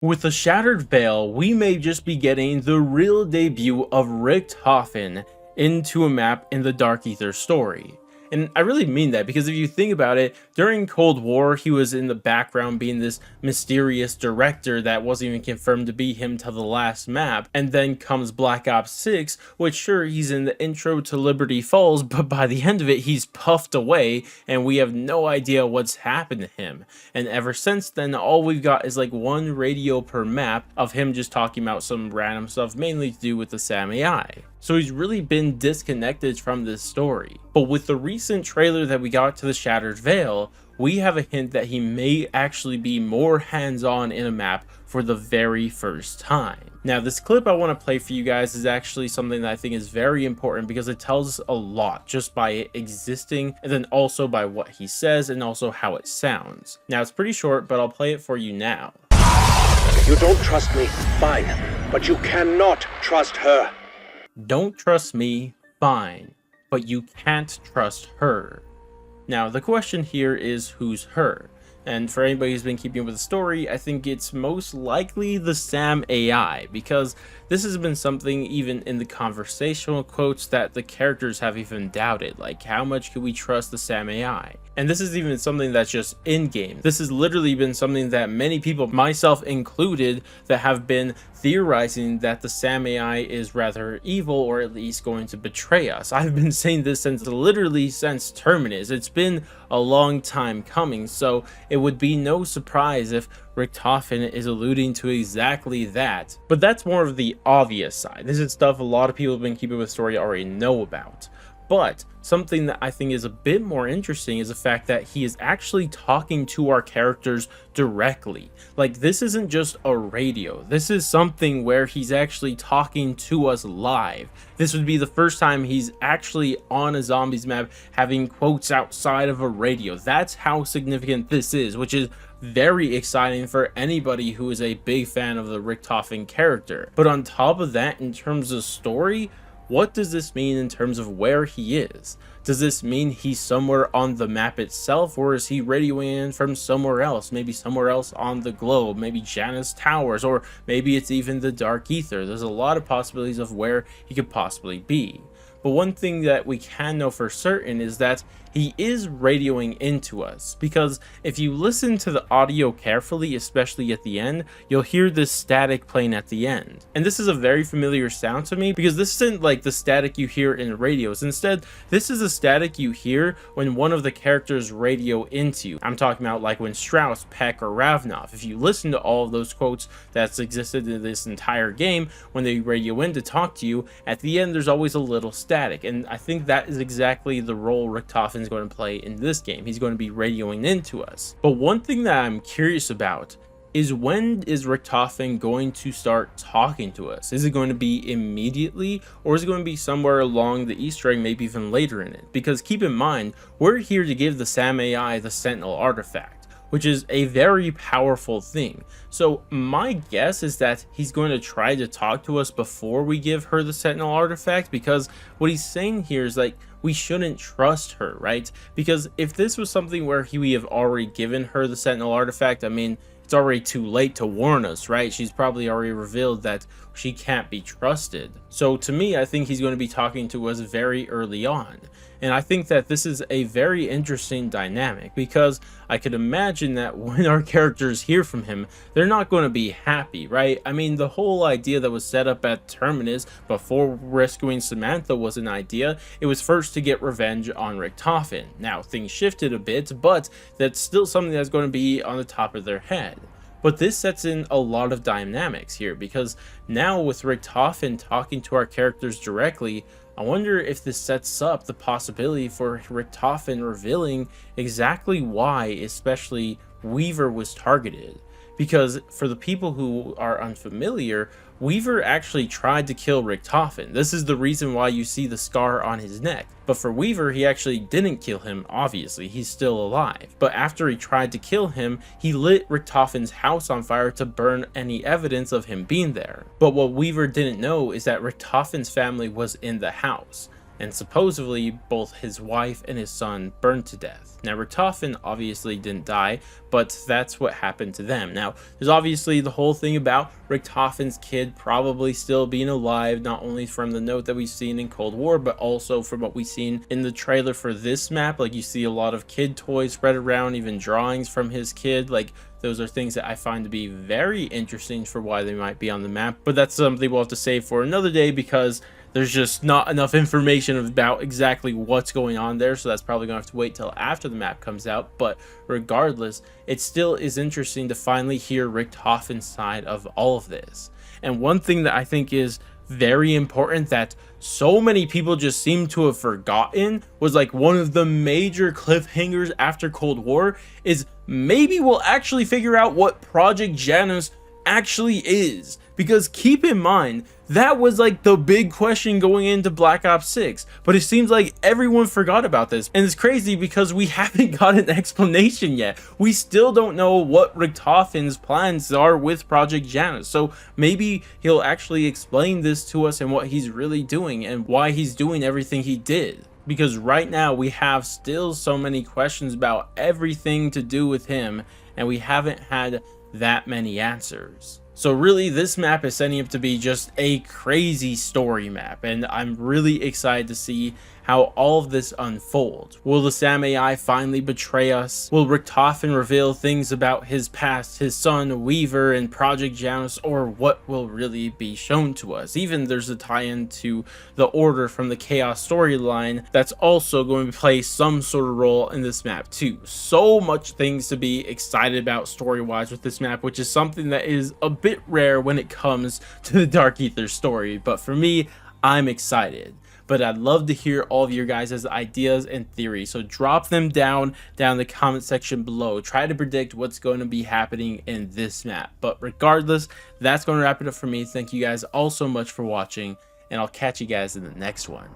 With the Shattered Veil, we may just be getting the real debut of Richtofen into a map in the Dark Ether story. And I really mean that because if you think about it, during Cold War, he was in the background being this mysterious director that wasn't even confirmed to be him till the last map. And then comes Black Ops 6, which sure, he's in the intro to Liberty Falls, but by the end of it, he's puffed away and we have no idea what's happened to him. And ever since then, all we've got is like one radio per map of him just talking about some random stuff, mainly to do with the Sam AI. So he's really been disconnected from this story. But with the recent trailer that we got to the Shattered Veil, we have a hint that he may actually be more hands-on in a map for the very first time. Now, this clip I want to play for you guys is actually something that I think is very important because it tells a lot just by it existing, and then also by what he says and also how it sounds. Now, it's pretty short, but I'll play it for you now. You don't trust me, fine, but you cannot trust her. Don't trust me, fine, but you can't trust her. Now, the question here is who's her? And for anybody who's been keeping up with the story, I think it's most likely the Sam AI, because this has been something even in the conversational quotes that the characters have even doubted, like how much can we trust the Sam AI? And this is even something that's just in-game. This has literally been something that many people, myself included, that have been theorizing that the Sam AI is rather evil or at least going to betray us. I've been saying this since Terminus. It's been a long time coming, so it would be no surprise if Richtofen is alluding to exactly that. But that's more of the obvious side. This is stuff a lot of people have been keeping with the story already know about. But something that I think is a bit more interesting is the fact that he is actually talking to our characters directly. Like, this isn't just a radio. This is something where he's actually talking to us live. This would be the first time he's actually on a zombies map having quotes outside of a radio. That's how significant this is, which is very exciting for anybody who is a big fan of the Richtofen character. But on top of that, in terms of story, what does this mean in terms of where he is? Does this mean he's somewhere on the map itself, or is he radioing in from somewhere else? Maybe somewhere else on the globe, maybe Janus Towers, or maybe it's even the Dark Ether. There's a lot of possibilities of where he could possibly be. But one thing that we can know for certain is that he is radioing into us, because if you listen to the audio carefully, especially at the end, you'll hear this static playing at the end. And this is a very familiar sound to me because this isn't like the static you hear in radios. Instead, this is a static you hear when one of the characters radio into you. I'm talking about like when Strauss, Peck, or Ravnov. If you listen to all of those quotes that's existed in this entire game, when they radio in to talk to you, at the end there's always a little static. And I think that is exactly the role Richtofen is going to play in this game. He's going to be radioing into us. But one thing that I'm curious about is, when is Richtofen going to start talking to us? Is it going to be immediately, or is it going to be somewhere along the Easter egg, maybe even later in it? Because keep in mind, we're here to give the Sam AI the Sentinel artifact, which is a very powerful thing. So my guess is that he's going to try to talk to us before we give her the Sentinel artifact, because what he's saying here is like, we shouldn't trust her, right? Because if this was something where we have already given her the Sentinel artifact, I mean, it's already too late to warn us, right? She's probably already revealed that she can't be trusted. So to me, I think he's going to be talking to us very early on. And I think that this is a very interesting dynamic, because I could imagine that when our characters hear from him, they're not going to be happy, right? I mean, the whole idea that was set up at Terminus before rescuing Samantha was an idea. It was first to get revenge on Richtofen. Now, things shifted a bit, but that's still something that's going to be on the top of their head. But this sets in a lot of dynamics here, because now with Richtofen talking to our characters directly, I wonder if this sets up the possibility for Richtofen revealing exactly why especially Weaver was targeted. Because for the people who are unfamiliar, Weaver actually tried to kill Richtofen. This is the reason why you see the scar on his neck. But for Weaver, he actually didn't kill him, obviously, he's still alive. But after he tried to kill him, he lit Richtofen's house on fire to burn any evidence of him being there. But what Weaver didn't know is that Richtofen's family was in the house. and supposedly both his wife and his son burned to death. Now, Richtofen obviously didn't die, but that's what happened to them. Now, there's obviously the whole thing about Richtofen's kid probably still being alive, not only from the note that we've seen in Cold War, but also from what we've seen in the trailer for this map. Like, you see a lot of kid toys spread around, even drawings from his kid. Like, those are things that I find to be very interesting for why they might be on the map, but that's something we'll have to save for another day because there's just not enough information about exactly what's going on there, so that's probably gonna have to wait till after the map comes out. But regardless, it still is interesting to finally hear Richtofen's side of all of this. And one thing that I think is very important that so many people just seem to have forgotten was, like, one of the major cliffhangers after Cold War is maybe we'll actually figure out what Project Janus actually is. Because keep in mind, that was like the big question going into Black Ops 6, but it seems like everyone forgot about this, and it's crazy because we haven't got an explanation yet. We still don't know what Richtofen's plans are with Project Janus, so maybe he'll actually explain this to us and what he's really doing and why he's doing everything he did. Because right now we have still so many questions about everything to do with him, and we haven't had that many answers. So really, this map is setting up to be just a crazy story map, and I'm really excited to see how all of this unfolds. Will the Sam AI finally betray us? Will Richtofen reveal things about his past, his son Weaver, and Project Janus, or what will really be shown to us? Even there's a tie-in to the Order from the Chaos storyline that's also going to play some sort of role in this map too. So much things to be excited about story-wise with this map, which is something that is a bit rare when it comes to the Dark Ether story, but for me, I'm excited. But I'd love to hear all of your guys' ideas and theories, so drop them down in the comment section below. Try to predict what's going to be happening in this map. But regardless, that's going to wrap it up for me. Thank you guys all so much for watching, and I'll catch you guys in the next one.